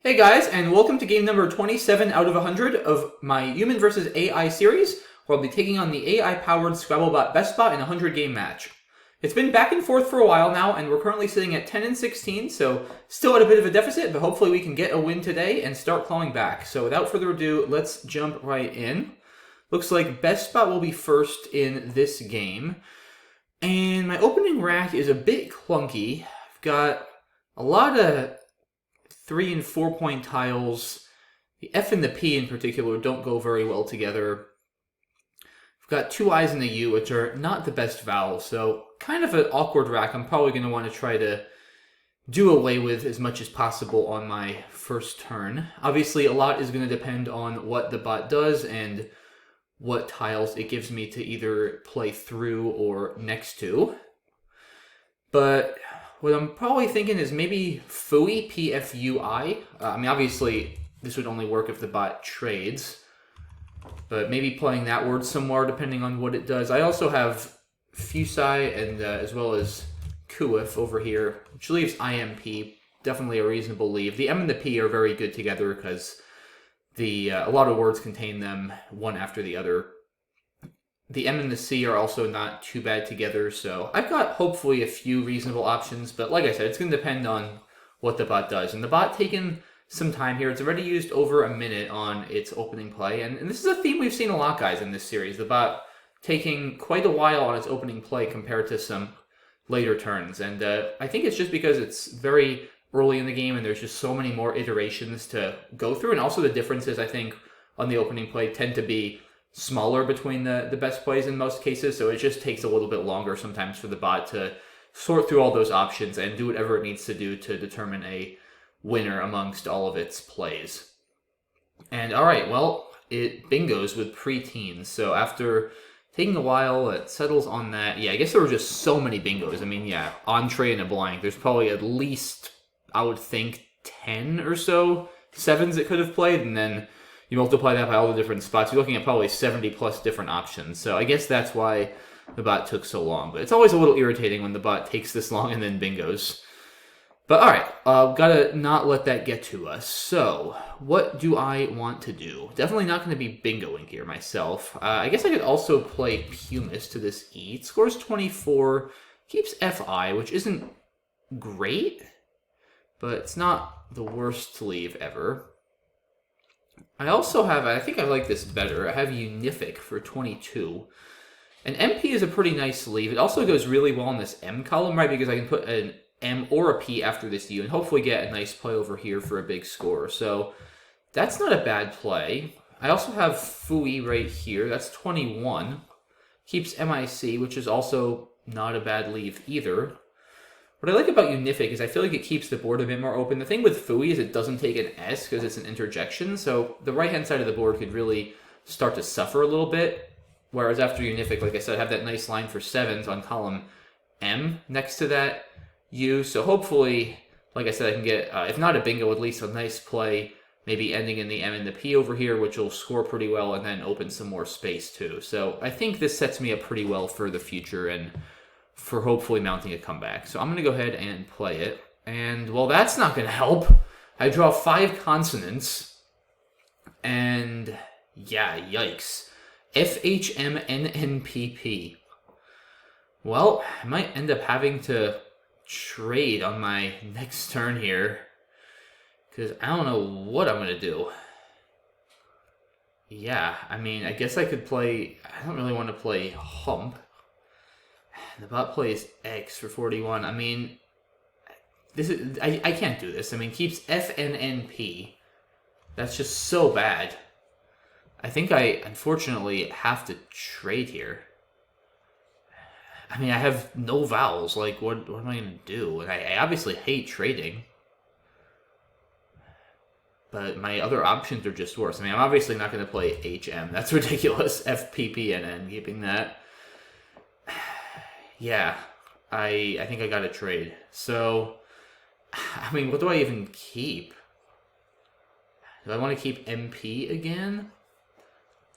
Hey guys, and welcome to game number 27 out of 100 of my Human vs. AI series, where I'll be taking on the AI-powered Scrabble-bot BestBot in a 100-game match. It's been back and forth for a while now, and we're currently sitting at 10 and 16, so still at a bit of a deficit, but hopefully we can get a win today and start clawing back. So without further ado, let's jump right in. Looks like BestBot will be first in this game. And my opening rack is a bit clunky. I've got a lot of 3 and 4 point tiles. The F and the P in particular don't go very well together. I've got 2 I's and a U, which are not the best vowels, so kind of an awkward rack. I'm probably going to want to try to do away with as much as possible on my first turn. Obviously, a lot is going to depend on what the bot does and what tiles it gives me to either play through or next to. But what I'm probably thinking is maybe Fui, P-F-U-I. I mean, obviously, this would only work if the bot trades. But maybe playing that word somewhere, depending on what it does. I also have Fusi and as well as Kuif over here, which leaves IMP. Definitely a reasonable leave. The M and the P are very good together because a lot of words contain them one after the other. The M and the C are also not too bad together, so I've got hopefully a few reasonable options, but like I said, it's going to depend on what the bot does. And the bot taken some time here. It's already used over a minute on its opening play, and this is a theme we've seen a lot, guys, in this series. The bot taking quite a while on its opening play compared to some later turns, and I think it's just because it's very early in the game and there's just so many more iterations to go through, and also the differences, I think, on the opening play tend to be smaller between the best plays in most cases, so it just takes a little bit longer sometimes for the bot to sort through all those options and do whatever it needs to do to determine a winner amongst all of its plays. And alright, well, it bingos with pre-teens, so after taking a while, it settles on that. Yeah, I guess there were just so many bingos. I mean, yeah, entree and a blank. There's probably at least, I would think, 10 or so sevens it could have played, and then you multiply that by all the different spots, you're looking at probably 70 plus different options. So I guess that's why the bot took so long. But it's always a little irritating when the bot takes this long and then bingos. But alright, gotta not let that get to us. So, what do I want to do? Definitely not going to be bingoing here myself. I guess I could also play Pumice to this E. It scores 24, keeps FI, which isn't great, but it's not the worst to leave ever. I also have, I think I like this better, I have Unific for 22. And MP is a pretty nice leave. It also goes really well in this M column, right? Because I can put an M or a P after this U and hopefully get a nice play over here for a big score. So that's not a bad play. I also have Fui right here. That's 21. Keeps MIC, which is also not a bad leave either. What I like about Unific is I feel like it keeps the board a bit more open. The thing with Fui is it doesn't take an S because it's an interjection, so the right-hand side of the board could really start to suffer a little bit. Whereas after Unific, like I said, I have that nice line for sevens on column M next to that U. So hopefully, like I said, I can get, if not a bingo, at least a nice play, maybe ending in the M and the P over here, which will score pretty well and then open some more space too. So I think this sets me up pretty well for the future and for hopefully mounting a comeback. So I'm going to go ahead and play it. And, well, that's not going to help. I draw 5 consonants. And, yeah, yikes. FHMNNPP. Well, I might end up having to trade on my next turn here, because I don't know what I'm going to do. Yeah, I mean, I guess I could play... I don't really want to play Hump. The bot plays X for 41. I mean, this is I can't do this. I mean, keeps FNNP. That's just so bad. I think I, unfortunately, have to trade here. I mean, I have no vowels. Like, what am I going to do? And I obviously hate trading. But my other options are just worse. I mean, I'm obviously not going to play HM. That's ridiculous. FPPNN, keeping that. Yeah, I think I got to trade. So, I mean, what do I even keep? Do I want to keep MP again?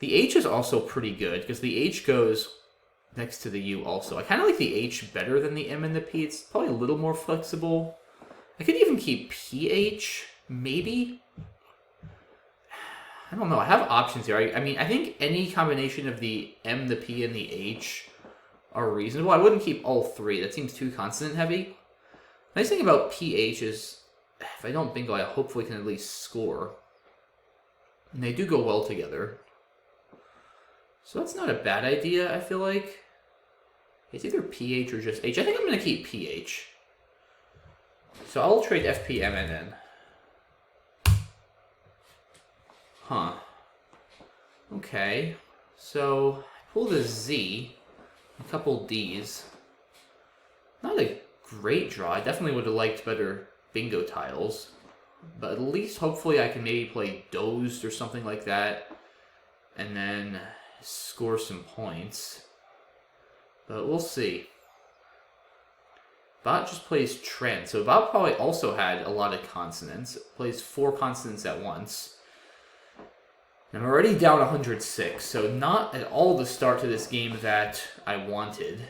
The H is also pretty good, because the H goes next to the U also. I kind of like the H better than the M and the P. It's probably a little more flexible. I could even keep PH. maybe. I don't know. I have options here. I mean, I think any combination of the M, the P, and the H are reasonable. I wouldn't keep all three. That seems too consonant heavy. Nice thing about PH is if I don't bingo, I hopefully can at least score. And they do go well together. So that's not a bad idea, I feel like. It's either PH or just H. I think I'm going to keep PH. So I'll trade FP, M, and N. Huh. Okay. So I pulled a Z, a couple Ds. Not a great draw. I definitely would have liked better bingo tiles. But at least hopefully I can maybe play dozed or something like that. And then score some points. But we'll see. Bot just plays trend. So Bot probably also had a lot of consonants. It plays 4 consonants at once. I'm already down 106, so not at all the start to this game that I wanted.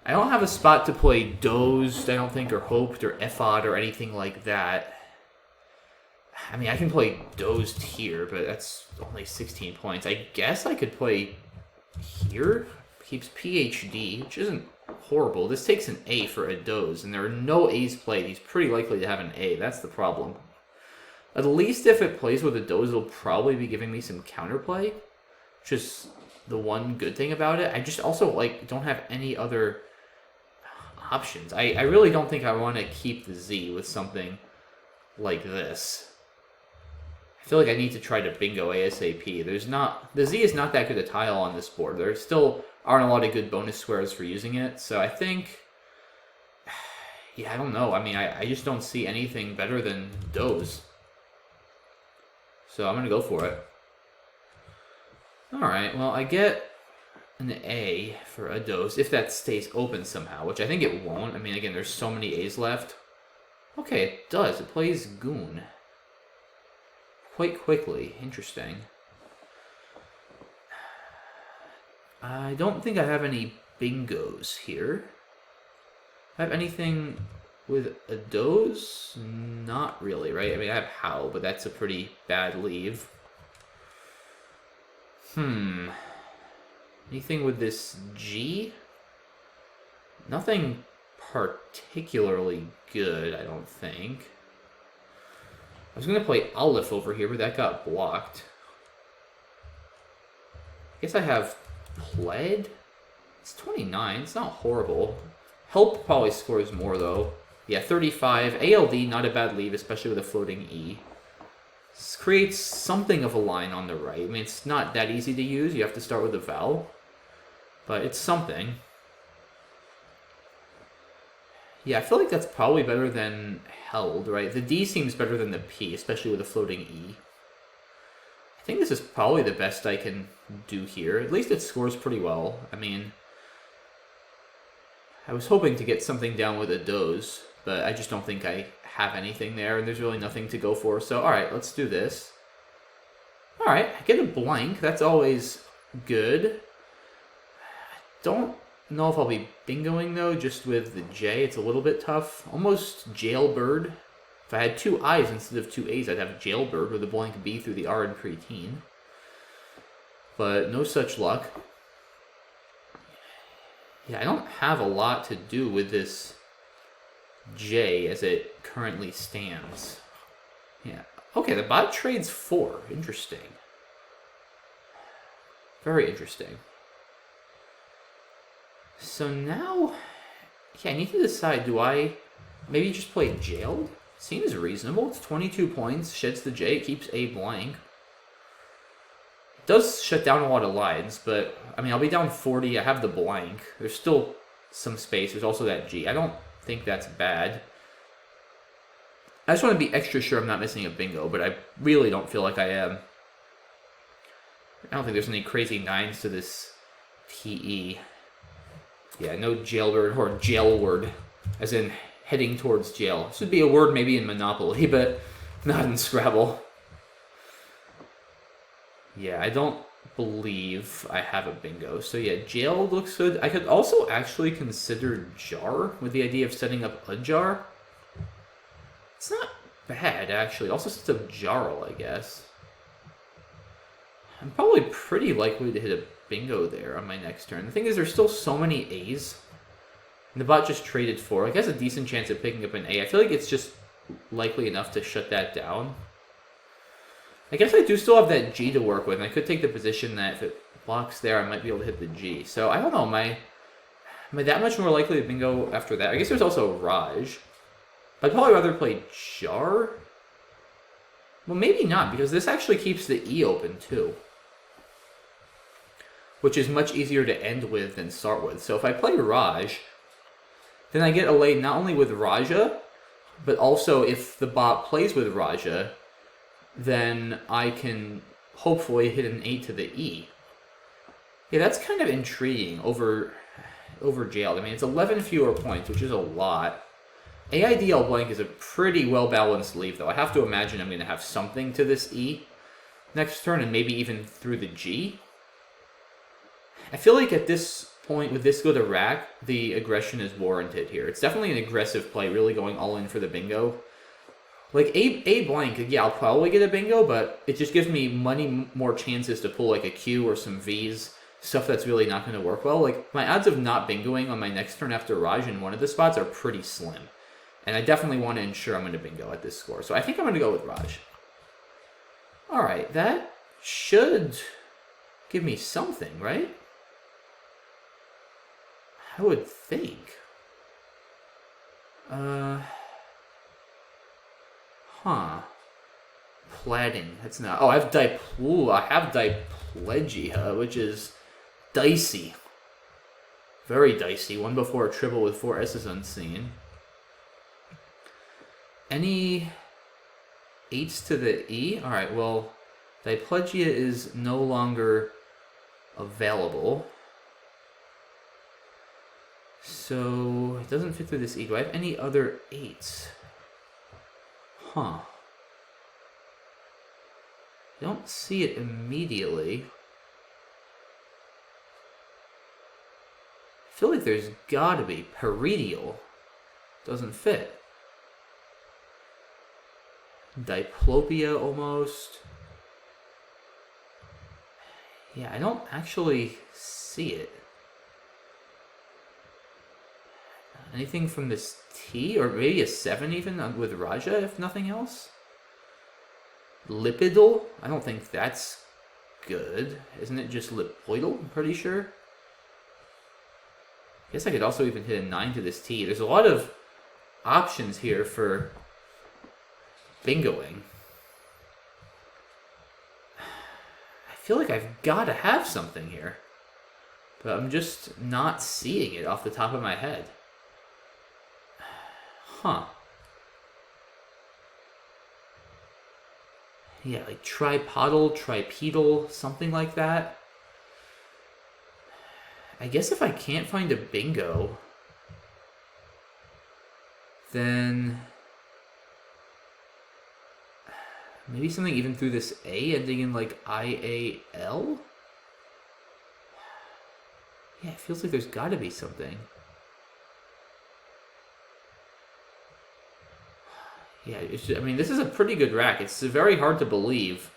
I don't have a spot to play dozed, I don't think, or hoped, or FOD, or anything like that. I mean, I can play dozed here, but that's only 16 points. I guess I could play here. Keeps PhD, which isn't horrible. This takes an A for a doze, and there are no A's played. He's pretty likely to have an A. That's the problem. At least if it plays with a doze, it'll probably be giving me some counterplay, which is the one good thing about it. I just also don't have any other options. I really don't think I want to keep the Z with something like this. I feel like I need to try to bingo ASAP. The Z is not that good a tile on this board. There still aren't a lot of good bonus squares for using it, so I think, yeah, I don't know. I mean, I just don't see anything better than doze. So I'm going to go for it. Alright, well, I get an A for a dose, if that stays open somehow, which I think it won't. I mean, again, there's so many A's left. Okay, it does. It plays Goon. Quite quickly. Interesting. I don't think I have any bingos here. I have anything with a doze? Not really, right? I mean, I have how, but that's a pretty bad leave. Anything with this G? Nothing particularly good, I don't think. I was going to play Aleph over here, but that got blocked. I guess I have Pled? It's 29, it's not horrible. Help probably scores more, though. Yeah, 35. ALD, not a bad leave, especially with a floating E. This creates something of a line on the right. I mean, it's not that easy to use. You have to start with a vowel. But it's something. Yeah, I feel like that's probably better than held, right? The D seems better than the P, especially with a floating E. I think this is probably the best I can do here. At least it scores pretty well. I mean, I was hoping to get something down with a doze, but I just don't think I have anything there, and there's really nothing to go for. So, alright, let's do this. Alright, I get a blank. That's always good. I don't know if I'll be bingoing, though, just with the J. It's a little bit tough. Almost jailbird. If I had 2 I's instead of 2 A's, I'd have jailbird with a blank B through the R in preteen. But no such luck. Yeah, I don't have a lot to do with this J as it currently stands. Yeah. Okay, the bot trades 4. Interesting. Very interesting. So now, yeah, I need to decide, do I maybe just play jailed? Seems reasonable. It's 22 points, sheds the J, it keeps A blank. It does shut down a lot of lines, but, I mean, I'll be down 40, I have the blank. There's still some space, there's also that G. I don't think that's bad. I just want to be extra sure I'm not missing a bingo, but I really don't feel like I am. I don't think there's any crazy 9s to this TE. Yeah, no jailbird or jailward, as in heading towards jail. This would be a word maybe in Monopoly, but not in Scrabble. Yeah, I don't believe I have a bingo. So yeah, jail looks good. I could also actually consider jar with the idea of setting up a jar. It's not bad, actually. It also sets up Jarl, I guess. I'm probably pretty likely to hit a bingo there on my next turn. The thing is, there's still so many A's. And the bot just traded 4. Like, has a decent chance of picking up an A. I feel like it's just likely enough to shut that down. I guess I do still have that G to work with, and I could take the position that if it blocks there, I might be able to hit the G. So, I don't know, am I that much more likely to bingo after that? I guess there's also Raj. I'd probably rather play Jar. Well, maybe not, because this actually keeps the E open, too. Which is much easier to end with than start with. So if I play Raj, then I get a lay not only with Raja, but also if the bot plays with Raja, then I can hopefully hit an 8 to the E. Yeah, that's kind of intriguing over jailed. I mean, it's 11 fewer points, which is a lot. AIDL blank is a pretty well-balanced leave, though. I have to imagine I'm going to have something to this E next turn, and maybe even through the G. I feel like at this point, with this go to rack, the aggression is warranted here. It's definitely an aggressive play, really going all in for the bingo. Like, A blank, yeah, I'll probably get a bingo, but it just gives me more chances to pull, like, a Q or some Vs, stuff that's really not going to work well. Like, my odds of not bingoing on my next turn after Raj in one of the spots are pretty slim. And I definitely want to ensure I'm going to bingo at this score. So I think I'm going to go with Raj. Alright, that should give me something, right? I would think. Plating. That's not... Oh, I have Diplegia, which is dicey. Very dicey. One before a triple with 4 S's unseen. Any 8s to the E? Alright, well, Diplegia is no longer available. So, it doesn't fit through this E. Do I have any other 8s? I don't see it immediately. I feel like there's gotta be. Peridial. Doesn't fit. Diplopia almost. Yeah, I don't actually see it. Anything from this T? Or maybe a 7 even with Raja, if nothing else? Lipidal? I don't think that's good. Isn't it just lipoidal? I'm pretty sure. I guess I could also even hit a 9 to this T. There's a lot of options here for bingoing. I feel like I've got to have something here. But I'm just not seeing it off the top of my head. Yeah, like tripodal, tripedal, something like that. I guess if I can't find a bingo, then maybe something even through this A ending in like IAL? Yeah, it feels like there's got to be something. Yeah, I mean, this is a pretty good rack. It's very hard to believe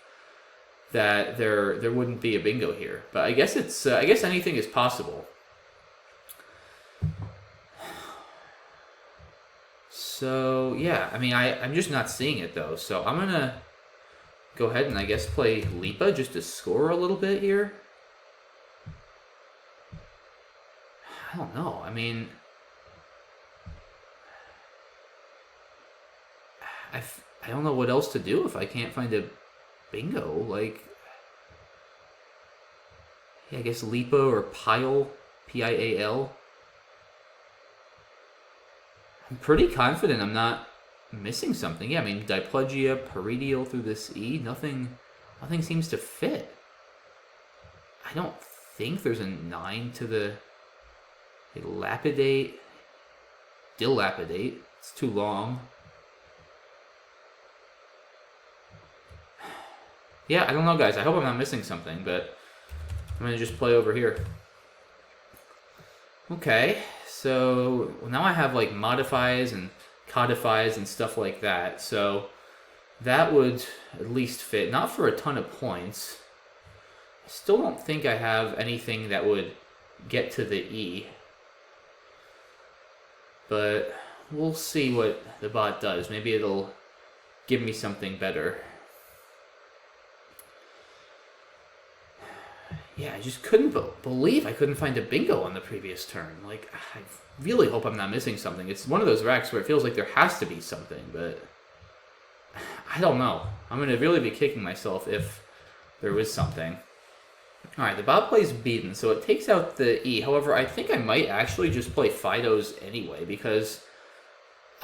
that there wouldn't be a bingo here, but I guess it's I guess anything is possible. So yeah, I mean, I'm just not seeing it though. So I'm gonna go ahead and I guess play Lipa just to score a little bit here. I don't know. I mean, I don't know what else to do if I can't find a bingo. Like, yeah, I guess Lipa or Pile, Pial. I'm pretty confident I'm not missing something. Yeah, I mean, Diplegia, Peridial through this E, nothing seems to fit. I don't think there's a 9 to the Lapidate, Dilapidate. It's too long. Yeah, I don't know, guys. I hope I'm not missing something, but I'm going to just play over here. Okay, so now I have like modifies and codifies and stuff like that. So That would at least fit. Not for a ton of points. I still don't think I have anything that would get to the E. But we'll see what the bot does. Maybe it'll give me something better. Yeah, I just couldn't believe I couldn't find a bingo on the previous turn. Like, I really hope I'm not missing something. It's one of those racks where it feels like there has to be something, but I don't know. I'm going to really be kicking myself if there is something. Alright, the bot plays beaten, so it takes out the E. However, I think I might actually just play Fido's anyway, because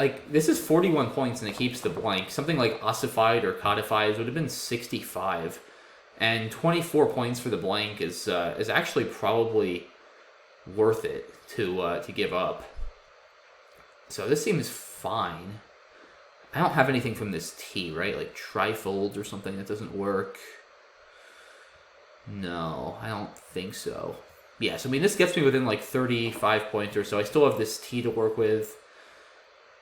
like this is 41 points and it keeps the blank. Something like ossified or codified would have been 65. And 24 points for the blank is actually probably worth it to give up. So this seems fine. I don't have anything from this T, right? Like trifold or something that doesn't work. No, I don't think so. Yeah, so I mean this gets me within like 35 points or so. I still have this T to work with.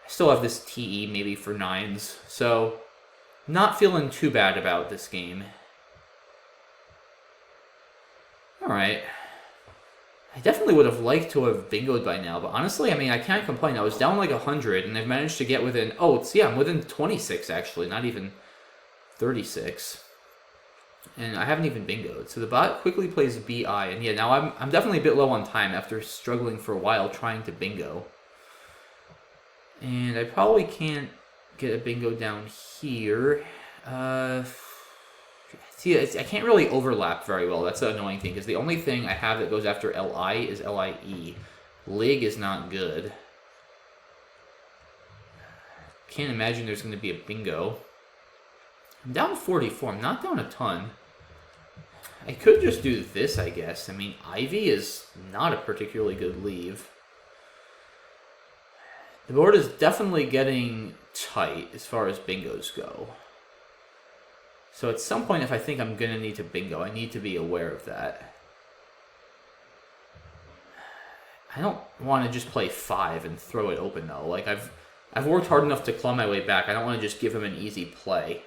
I still have this TE maybe for 9s. So not feeling too bad about this game. Alright. I definitely would have liked to have bingoed by now, but honestly, I mean, I can't complain. I was down like 100, and I've managed to get within... Oh, I'm within 26, actually, not even 36. And I haven't even bingoed. So the bot quickly plays BI, and yeah, now I'm definitely a bit low on time after struggling for a while trying to bingo. And I probably can't get a bingo down here. See, I can't really overlap very well. That's the annoying thing, because the only thing I have that goes after LI is LIE. Lig is not good. Can't imagine there's going to be a bingo. I'm down 44. I'm not down a ton. I could just do this, I guess. I mean, Ivy is not a particularly good leave. The board is definitely getting tight as far as bingos go. So at some point, if I think I'm going to need to bingo, I need to be aware of that. I don't want to just play 5 and throw it open, though. Like, I've worked hard enough to claw my way back. I don't want to just give him an easy play.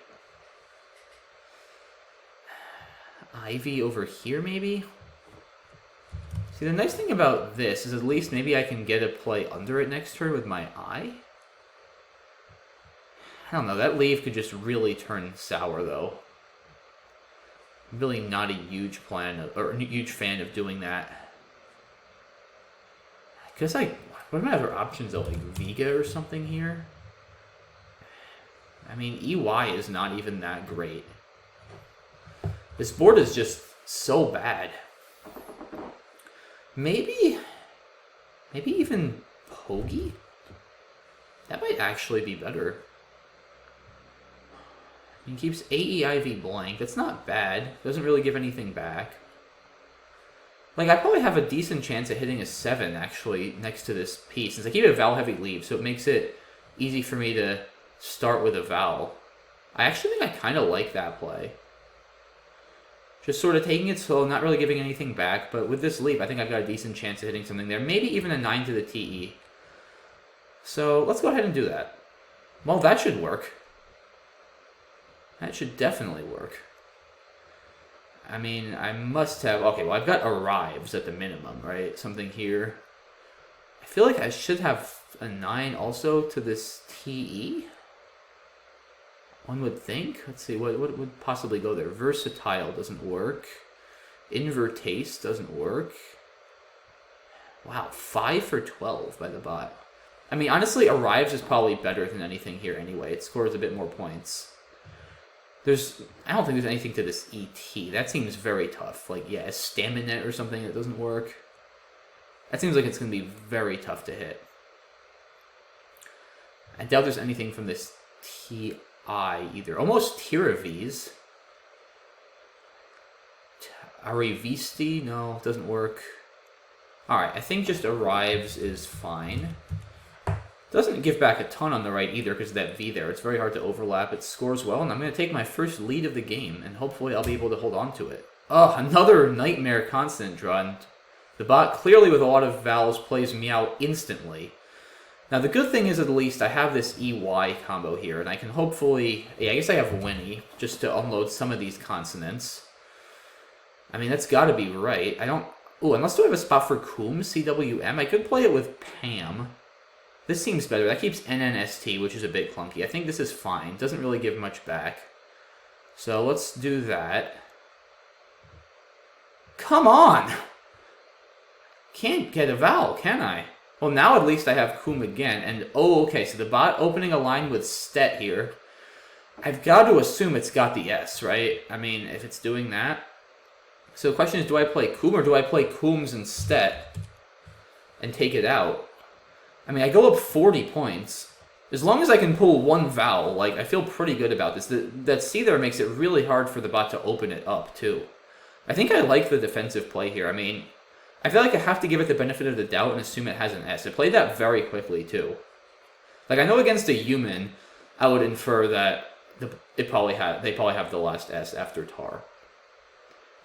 Ivy over here, maybe? See, the nice thing about this is at least maybe I can get a play under it next turn with my eye. I don't know, that leave could just really turn sour, though. I'm really not a huge fan of doing that. I guess what are my other options, though? Like Vega or something here? I mean, EY is not even that great. This board is just so bad. Maybe even Pogie? That might actually be better. He keeps AEIV blank. That's not bad. Doesn't really give anything back. Like, I probably have a decent chance at hitting a 7, actually, next to this piece, since I keep a vowel-heavy leave, so it makes it easy for me to start with a vowel. I actually think I kind of like that play. Just sort of taking it slow, not really giving anything back, but with this leap, I think I've got a decent chance of hitting something there. Maybe even a 9 to the TE. So let's go ahead and do that. Well, that should work. That should definitely work. I mean, I must have... Okay, well, I've got arrives at the minimum, right? Something here. I feel like I should have a 9 also to this TE. One would think. Let's see, what would possibly go there? Versatile doesn't work. Invertase doesn't work. Wow, 5 for 12 by the bot. I mean, honestly, arrives is probably better than anything here anyway. It scores a bit more points. I don't think there's anything to this ET. That seems very tough. Like, yeah, a Staminet or something that doesn't work. That seems like it's going to be very tough to hit. I doubt there's anything from this TI either. Almost Tiravis. Arivisti? No, it doesn't work. Alright, I think just arrives is fine. Doesn't give back a ton on the right either because of that V there. It's very hard to overlap. It scores well, and I'm going to take my first lead of the game, and hopefully I'll be able to hold on to it. Oh, another nightmare consonant draw. And the bot, clearly with a lot of vowels, plays meow instantly. Now, the good thing is at least I have this EY combo here, and I can hopefully... Yeah, I guess I have Winnie, just to unload some of these consonants. I mean, that's got to be right. I don't... Ooh, unless do I have a spot for Coom, CWM? I could play it with Pam. This seems better. That keeps NNST, which is a bit clunky. I think this is fine. Doesn't really give much back. So let's do that. Come on! Can't get a vowel, can I? Well, now at least I have Coom again, and oh, okay, so the bot opening a line with Stet here. I've got to assume it's got the S, right? I mean, if it's doing that. So the question is, do I play Coom or do I play Coombs and Stet and take it out? I mean, I go up 40 points. As long as I can pull one vowel, like, I feel pretty good about this. That C there makes it really hard for the bot to open it up, too. I think I like the defensive play here. I mean... I feel like I have to give it the benefit of the doubt and assume it has an S. It played that very quickly, too. Like, I know against a human, I would infer that they probably have the last S after tar.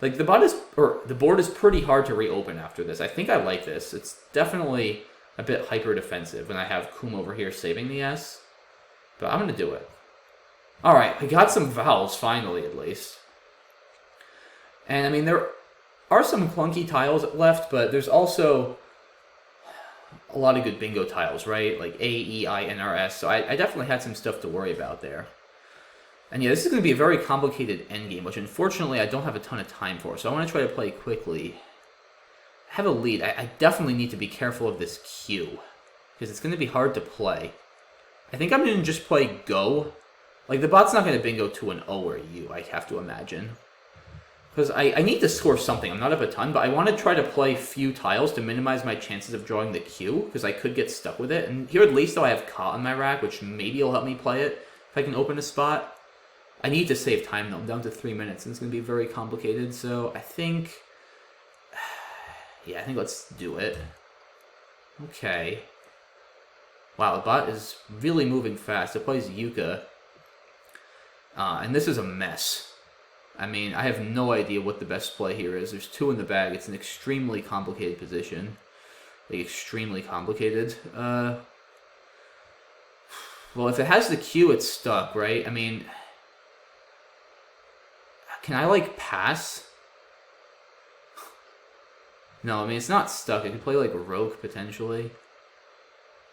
Like, the board is pretty hard to reopen after this. I think I like this. It's definitely a bit hyper-defensive when I have Coom over here saving the S. But I'm going to do it. Alright, I got some vowels, finally, at least. And, I mean, there are some clunky tiles left, but there's also a lot of good bingo tiles, right? Like A, E, I, N, R, S. So I definitely had some stuff to worry about there. And yeah, this is going to be a very complicated endgame, which unfortunately I don't have a ton of time for. So I want to try to play quickly. I have a lead. I definitely need to be careful of this Q, because it's going to be hard to play. I think I'm going to just play Go. Like, the bot's not going to bingo to an O or a U, I have to imagine. Because I need to score something. I'm not up a ton, but I want to try to play few tiles to minimize my chances of drawing the Q, because I could get stuck with it. And here at least, though, I have Ka on my rack, which maybe will help me play it if I can open a spot. I need to save time, though. I'm down to 3 minutes, and it's going to be very complicated. So I think... Yeah, I think let's do it. Okay. Wow, the bot is really moving fast. It plays Yuka. And this is a mess. I mean, I have no idea what the best play here is. There's two in the bag. It's an extremely complicated position. Like, extremely complicated. Well, if it has the Q, it's stuck, right? I mean... Can I, like, pass? No, I mean, it's not stuck. I could play, like, Rogue, potentially.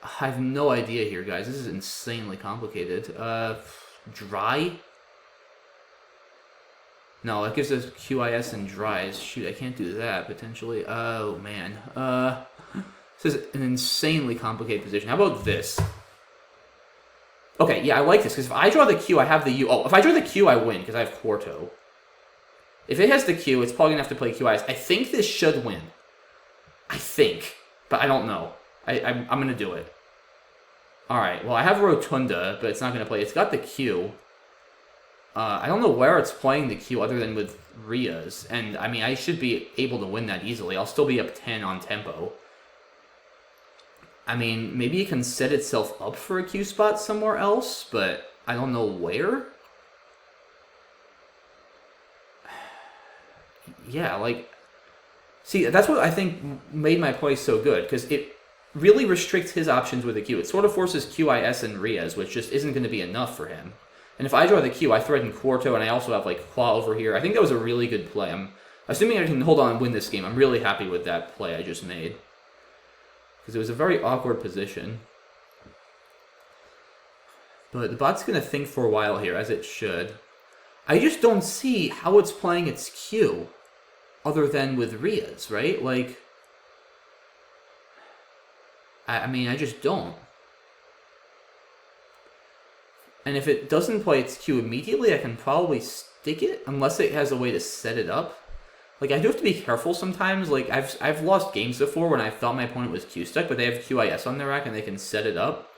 I have no idea here, guys. This is insanely complicated. Dry? No, that gives us QIS and dries. Shoot, I can't do that, potentially. Oh, man. This is an insanely complicated position. How about this? Okay, yeah, I like this, because if I draw the Q, I have the U. Oh, if I draw the Q, I win, because I have Quarto. If it has the Q, it's probably going to have to play QIS. I think this should win. I think. But I don't know. I'm going to do it. Alright, well, I have Rotunda, but it's not going to play. It's got the Q. I don't know where it's playing the Q other than with Ria's. And, I mean, I should be able to win that easily. I'll still be up 10 on tempo. I mean, maybe it can set itself up for a Q spot somewhere else, but I don't know where. Yeah, like... See, that's what I think made my play so good, because it really restricts his options with the Q. It sort of forces QIS and Ria's, which just isn't going to be enough for him. And if I draw the Q, I threaten Quarto, and I also have, like, Qua over here. I think that was a really good play. I'm assuming I can hold on and win this game. I'm really happy with that play I just made. Because it was a very awkward position. But the bot's going to think for a while here, as it should. I just don't see how it's playing its Q, other than with Ria's, right? Like, I mean, I just don't. And if it doesn't play its Q immediately, I can probably stick it, unless it has a way to set it up. Like, I do have to be careful sometimes. Like, I've lost games before when I thought my opponent was Q stuck, but they have QIS on their rack and they can set it up.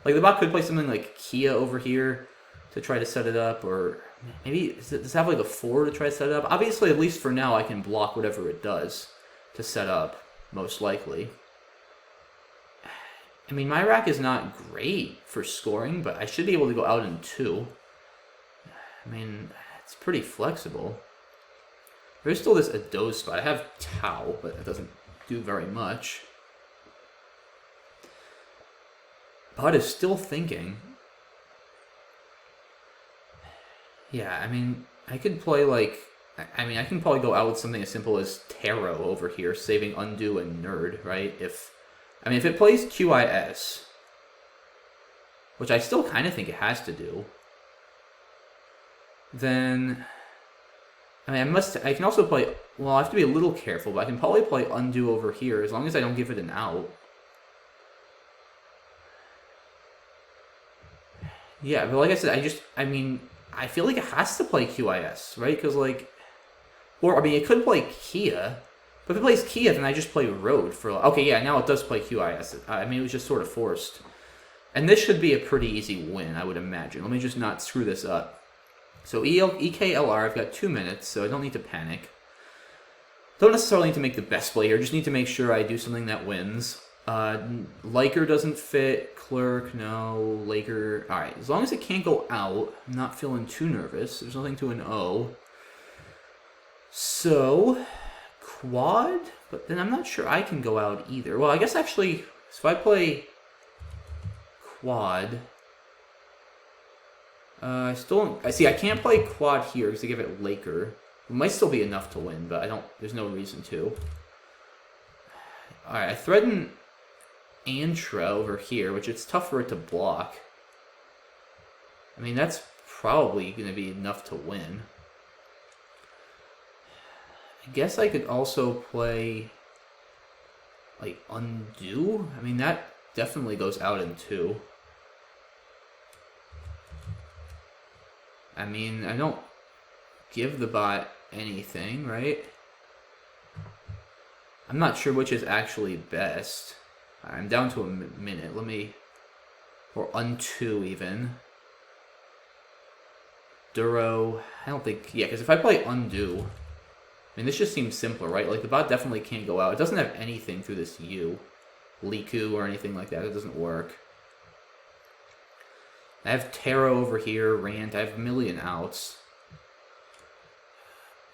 Like, the bot could play something like Kia over here to try to set it up, or maybe does it have like a 4 to try to set it up? Obviously, at least for now, I can block whatever it does to set up, most likely. I mean, my rack is not great for scoring, but I should be able to go out in 2. I mean, it's pretty flexible. There's still this Ado spot. I have Tau, but it doesn't do very much. Bud is still thinking. Yeah, I mean, I could play like... I mean, I can probably go out with something as simple as Tarot over here, saving Undo and Nerd, right? If it plays QIS, which I still kind of think it has to do, then... I mean, I can also play... Well, I have to be a little careful, but I can probably play Undo over here, as long as I don't give it an out. Yeah, but like I said, I feel like it has to play QIS, right? Because, like... Or, I mean, it could play Kia. But if it plays Kia, then I just play Road for... Okay, yeah, now it does play QIS. I mean, it was just sort of forced. And this should be a pretty easy win, I would imagine. Let me just not screw this up. So EKLR, I've got 2 minutes, so I don't need to panic. Don't necessarily need to make the best play here. Just need to make sure I do something that wins. Liker doesn't fit. Clerk, no. Laker. Alright, as long as it can't go out, I'm not feeling too nervous. There's nothing to an O. So, quad? But then I'm not sure I can go out either. Well, I guess actually, so if I play quad... I see, I can't play quad here because I give it Laker. It might still be enough to win, but there's no reason to. Alright, I threaten Antra over here, which it's tough for it to block. I mean, that's probably going to be enough to win. I guess I could also play, like, Undo. I mean, that definitely goes out in 2. I mean, I don't give the bot anything, right? I'm not sure which is actually best. I'm down to a minute. Or Undo even. Duro, I don't think, yeah, because if I play Undo, I mean, this just seems simpler, right? Like, the bot definitely can't go out. It doesn't have anything through this U. Liku or anything like that. It doesn't work. I have Tarot over here, Rant. I have a million outs.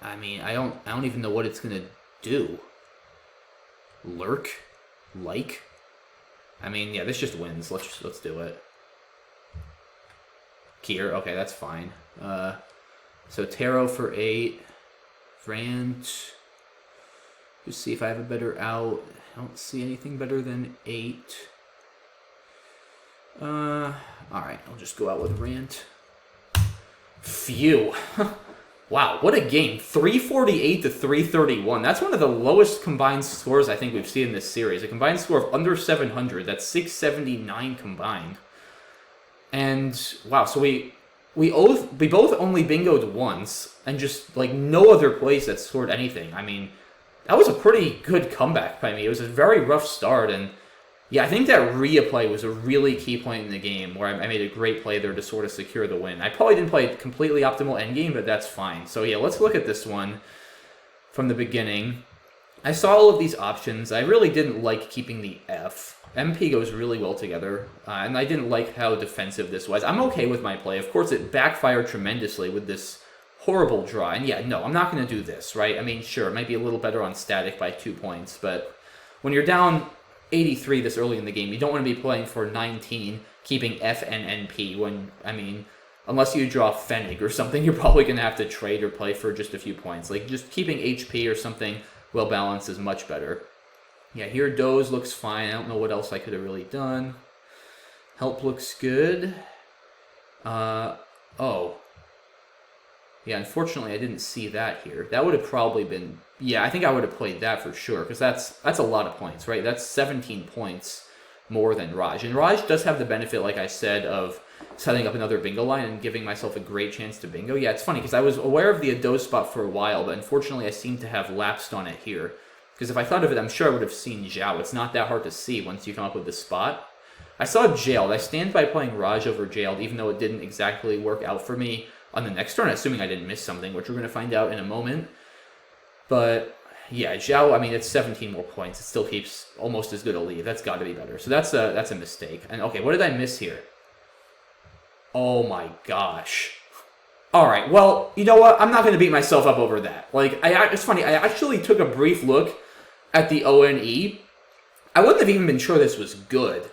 I mean, I don't even know what it's gonna do. Lurk? Like? I mean, yeah, this just wins. Let's do it. Kier, okay, that's fine. So Tarot for 8. Rant. Just see if I have a better out. I don't see anything better than 8. Alright, I'll just go out with Rant. Phew. Wow, what a game. 348 to 331. That's one of the lowest combined scores I think we've seen in this series. A combined score of under 700. That's 679 combined. And, wow, so we both only bingoed once, and just, like, no other place that scored anything. I mean, that was a pretty good comeback by me. It was a very rough start, and yeah, I think that Rhea play was a really key point in the game where I made a great play there to sort of secure the win. I probably didn't play a completely optimal endgame, but that's fine. So yeah, let's look at this one from the beginning. I saw all of these options. I really didn't like keeping the F. MP goes really well together, and I didn't like how defensive this was. I'm okay with my play. Of course, it backfired tremendously with this horrible draw. And yeah, no, I'm not going to do this, right? I mean, sure, it might be a little better on static by 2 points, but when you're down 83 this early in the game, you don't want to be playing for 19, keeping F and NP when, I mean, unless you draw Fennec or something, you're probably going to have to trade or play for just a few points. Like, just keeping HP or something well balanced is much better. Yeah, here Doze looks fine. I don't know what else I could have really done. Help looks good. Oh. Yeah, unfortunately I didn't see that here. That would have probably been... Yeah, I think I would have played that for sure, because that's a lot of points, right? That's 17 points more than Raj. And Raj does have the benefit, like I said, of setting up another bingo line and giving myself a great chance to bingo. Yeah, it's funny, because I was aware of the Ado spot for a while, but unfortunately I seem to have lapsed on it here. Because if I thought of it, I'm sure I would have seen Zhao. It's not that hard to see once you come up with the spot. I saw Jailed. I stand by playing Raj over Jailed, even though it didn't exactly work out for me on the next turn, assuming I didn't miss something, which we're going to find out in a moment. But yeah, Zhao, I mean, it's 17 more points. It still keeps almost as good a lead. That's got to be better. So that's a mistake. And okay, what did I miss here? Oh my gosh. All right, well, you know what? I'm not going to beat myself up over that. Like, it's funny. I actually took a brief look at the ONE. I wouldn't have even been sure this was good,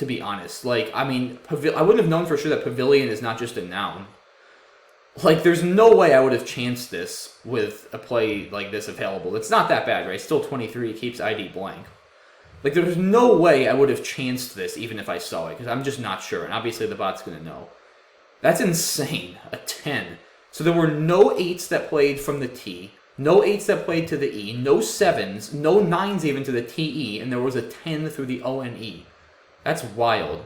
to be honest. Like, I mean, I wouldn't have known for sure that pavilion is not just a noun. Like, there's no way I would have chanced this with a play like this available. It's not that bad, right? Still 23, keeps ID blank. Like, there's no way I would have chanced this even if I saw it, because I'm just not sure, and obviously the bot's going to know. That's insane. A 10. So there were no 8s that played from the T, no 8s that played to the E, no 7s, no 9s even to the TE, and there was a 10 through the ONE. That's wild.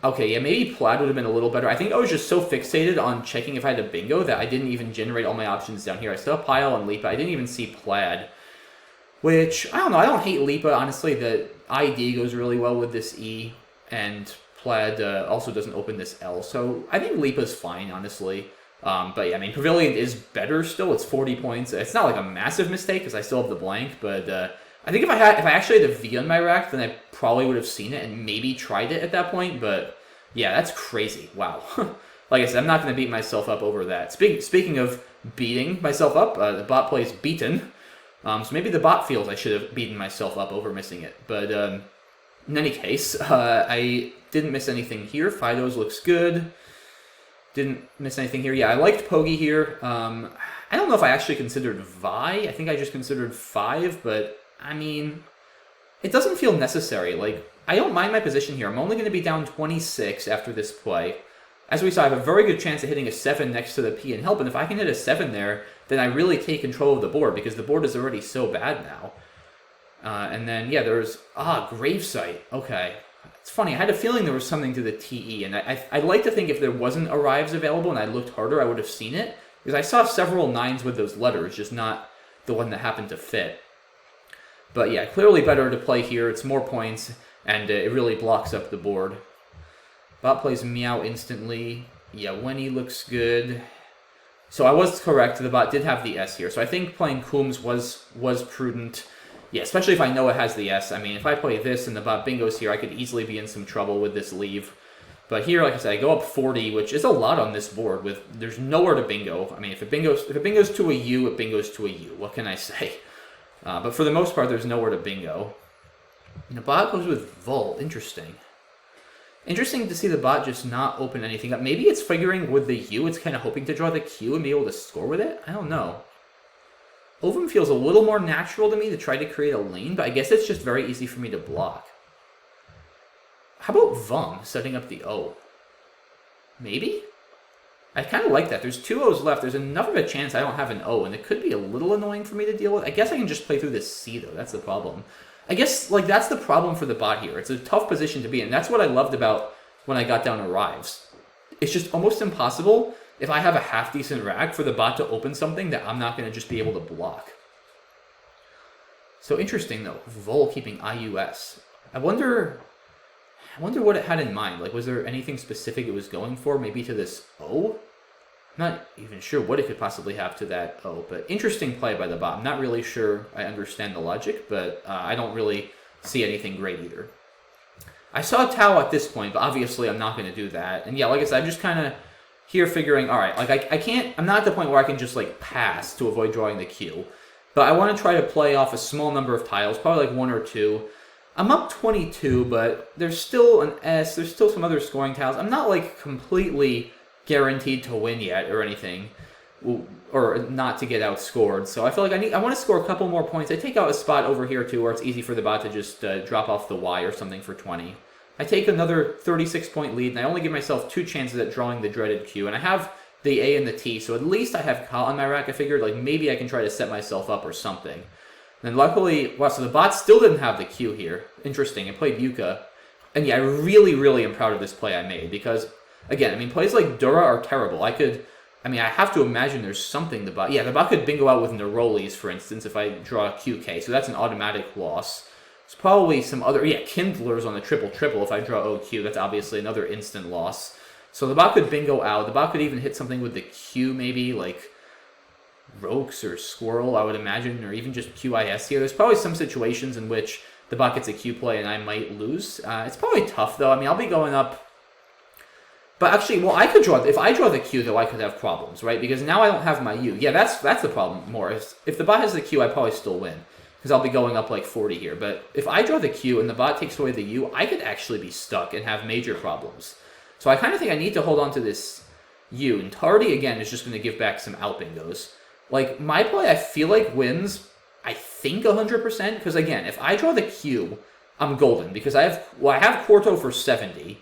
Okay, yeah, maybe plaid would have been a little better. I think I was just so fixated on checking if I had a bingo that I didn't even generate all my options down here. I still have pile and Lipa. I didn't even see plaid. Which, I don't know, I don't hate Lipa, honestly. The ID goes really well with this E, and plaid also doesn't open this L. So I think Lipa's fine, honestly. But yeah, I mean, Pavilion is better still. It's 40 points. It's not like a massive mistake, because I still have the blank, but I think if I actually had a V on my rack, then I probably would have seen it and maybe tried it at that point, but yeah, that's crazy. Wow. Like I said, I'm not going to beat myself up over that. Speaking of beating myself up, the bot plays beaten. So maybe the bot feels I should have beaten myself up over missing it. But in any case, I didn't miss anything here. Fido's looks good. Didn't miss anything here. Yeah, I liked Pogi here. I don't know if I actually considered Vi. I think I just considered 5, but I mean, it doesn't feel necessary. Like, I don't mind my position here. I'm only going to be down 26 after this play. As we saw, I have a very good chance of hitting a 7 next to the P and help, and if I can hit a 7 there, then I really take control of the board, because the board is already so bad now. And then, yeah, there's... Gravesite. Okay. It's funny, I had a feeling there was something to the TE, and I'd like to think if there wasn't arrives available and I looked harder, I would have seen it, because I saw several 9s with those letters, just not the one that happened to fit. But yeah, clearly better to play here. It's more points, and it really blocks up the board. Bot plays Meow instantly. Yeah, Wenny looks good. So I was correct. The bot did have the S here. So I think playing Coombs was prudent. Yeah, especially if I know it has the S. I mean, if I play this and the bot bingos here, I could easily be in some trouble with this leave. But here, like I said, I go up 40, which is a lot on this board. There's nowhere to bingo. I mean, if it bingos to a U, it bingos to a U. What can I say? But for the most part, there's nowhere to bingo. And the bot goes with Volt. Interesting. Interesting to see the bot just not open anything up. Maybe it's figuring with the U, it's kind of hoping to draw the Q and be able to score with it? I don't know. Ovum feels a little more natural to me to try to create a lane, but I guess it's just very easy for me to block. How about Vum setting up the O? Maybe? I kind of like that. There's 2 O's left. There's enough of a chance I don't have an O, and it could be a little annoying for me to deal with. I guess I can just play through this C, though. That's the problem. I guess, like, that's the problem for the bot here. It's a tough position to be in. That's what I loved about when I got down arrives. It's just almost impossible, if I have a half-decent rack, for the bot to open something that I'm not going to just be able to block. So interesting, though. Vol keeping IUS. I wonder what it had in mind. Like, was there anything specific it was going for? Maybe to this O? I'm not even sure what it could possibly have to that O, but interesting play by the bot. I'm not really sure I understand the logic, but I don't really see anything great either. I saw Tau at this point, but obviously I'm not going to do that. And yeah, like I said, I'm just kind of here figuring, all right, like I'm not at the point where I can just like pass to avoid drawing the Q, but I want to try to play off a small number of tiles, probably like 1 or 2. I'm up 22, but there's still an S, there's still some other scoring tiles. I'm not like completely guaranteed to win yet or anything, or not to get outscored. So I feel like I want to score a couple more points. I take out a spot over here too where it's easy for the bot to just drop off the Y or something for 20. I take another 36-point lead, and I only give myself 2 chances at drawing the dreaded Q. And I have the A and the T, so at least I have Ka on my rack. I figured like maybe I can try to set myself up or something. And luckily, wow, so the bot still didn't have the Q here. Interesting, I played Yuka. And yeah, I really, really am proud of this play I made, because, again, I mean, plays like Dura are terrible. I have to imagine there's something the bot... Yeah, the bot could bingo out with Nerolis, for instance, if I draw a QK, so that's an automatic loss. It's probably some other... Yeah, Kindlers on the triple-triple if I draw OQ. That's obviously another instant loss. So the bot could bingo out. The bot could even hit something with the Q, maybe, like Rokes or Squirrel, I would imagine, or even just QIS here. There's probably some situations in which the bot gets a Q play and I might lose. It's probably tough, though. I mean, I'll be going up... But actually, well, I could draw... If I draw the Q, though, I could have problems, right? Because now I don't have my U. Yeah, that's the problem more. If the bot has the Q, I probably still win. because I'll be going up like 40 here. But if I draw the Q and the bot takes away the U, I could actually be stuck and have major problems. So I kind of think I need to hold on to this U. And Tardy, again, is just going to give back some out bingos. Like, my play, I feel like wins, I think 100%. Because, again, if I draw the Q, I'm golden. Because I have Quarto for 70.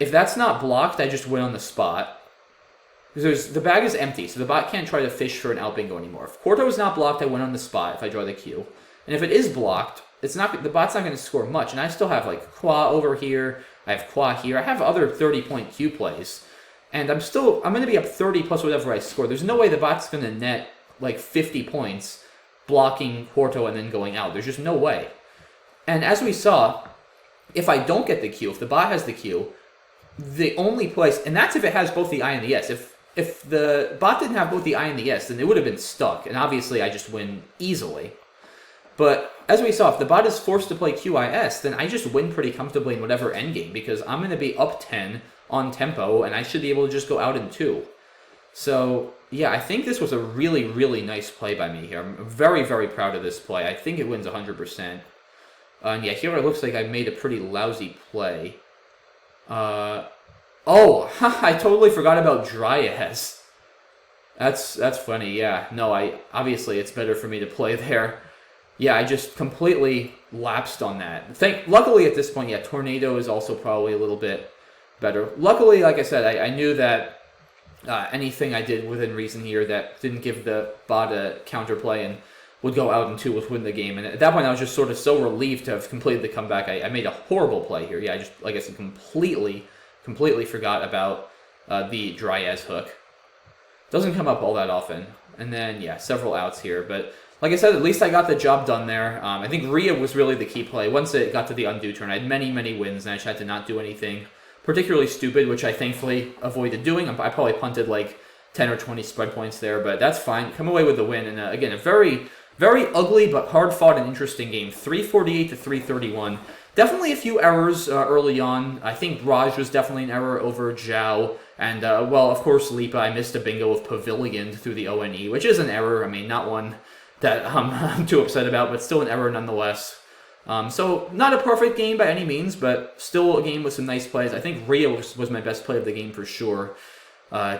If that's not blocked, I just win on the spot. Because the bag is empty, so the bot can't try to fish for an out bingo anymore. If Quarto is not blocked, I win on the spot if I draw the Q. And if it is blocked, the bot's not going to score much. And I still have, like, Qua over here. I have Qua here. I have other 30-point Q plays. And I'm going to be up 30 plus whatever I score. There's no way the bot's going to net, like, 50 points blocking Quarto and then going out. There's just no way. And as we saw, if I don't get the Q, if the bot has the Q, the only place, and that's if it has both the I and the S. If the bot didn't have both the I and the S, then it would have been stuck. And obviously, I just win easily. But as we saw, if the bot is forced to play QIS, then I just win pretty comfortably in whatever endgame, because I'm going to be up 10 on tempo, and I should be able to just go out in 2. So, yeah, I think this was a really, really nice play by me here. I'm very, very proud of this play. I think it wins 100%. And yeah, here it looks like I made a pretty lousy play. Oh, I totally forgot about Dryas. That's funny, yeah. No, obviously it's better for me to play there. Yeah, I just completely lapsed on that. Luckily at this point, yeah, Tornado is also probably a little bit better. Luckily, like I said, I knew that anything I did within reason here that didn't give the bot a counterplay and would go out in 2 would win the game. And at that point, I was just sort of so relieved to have completed the comeback. I made a horrible play here. Yeah, I just, like I said, completely forgot about the Dryas hook. Doesn't come up all that often. And then, yeah, several outs here. But like I said, at least I got the job done there. I think Rhea was really the key play. Once it got to the undo turn, I had many, many wins, and I just had to not do anything particularly stupid, which I thankfully avoided doing. I probably punted like 10 or 20 spread points there, but that's fine. Come away with the win. And again, a very, very ugly but hard-fought and interesting game. 348 to 331. Definitely a few errors early on. I think Raj was definitely an error over Zhao. And, well, of course, Lipa, I missed a bingo of Pavilion through the ONE, which is an error. I mean, not one that I'm too upset about, but still an error nonetheless. So, not a perfect game by any means, but still a game with some nice plays. I think Rhea was my best play of the game for sure.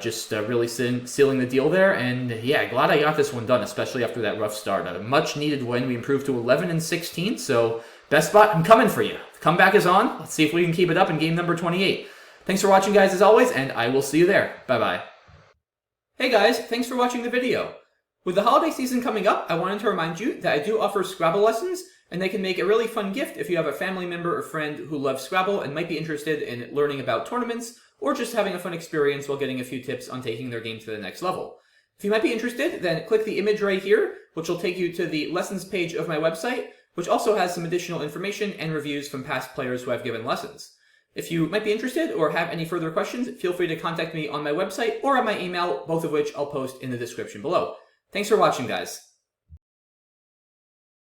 Just really sealing the deal there. And, yeah, glad I got this one done, especially after that rough start. A much-needed win. We improved to 11-16, so BestBot, I'm coming for you. The comeback is on. Let's see if we can keep it up in game number 28. Thanks for watching, guys, as always, and I will see you there. Bye-bye. Hey, guys, thanks for watching the video. With the holiday season coming up, I wanted to remind you that I do offer Scrabble lessons, and they can make a really fun gift if you have a family member or friend who loves Scrabble and might be interested in learning about tournaments or just having a fun experience while getting a few tips on taking their game to the next level. If you might be interested, then click the image right here, which will take you to the lessons page of my website, which also has some additional information and reviews from past players who I've given lessons. If you might be interested or have any further questions, feel free to contact me on my website or on my email, both of which I'll post in the description below. Thanks for watching, guys.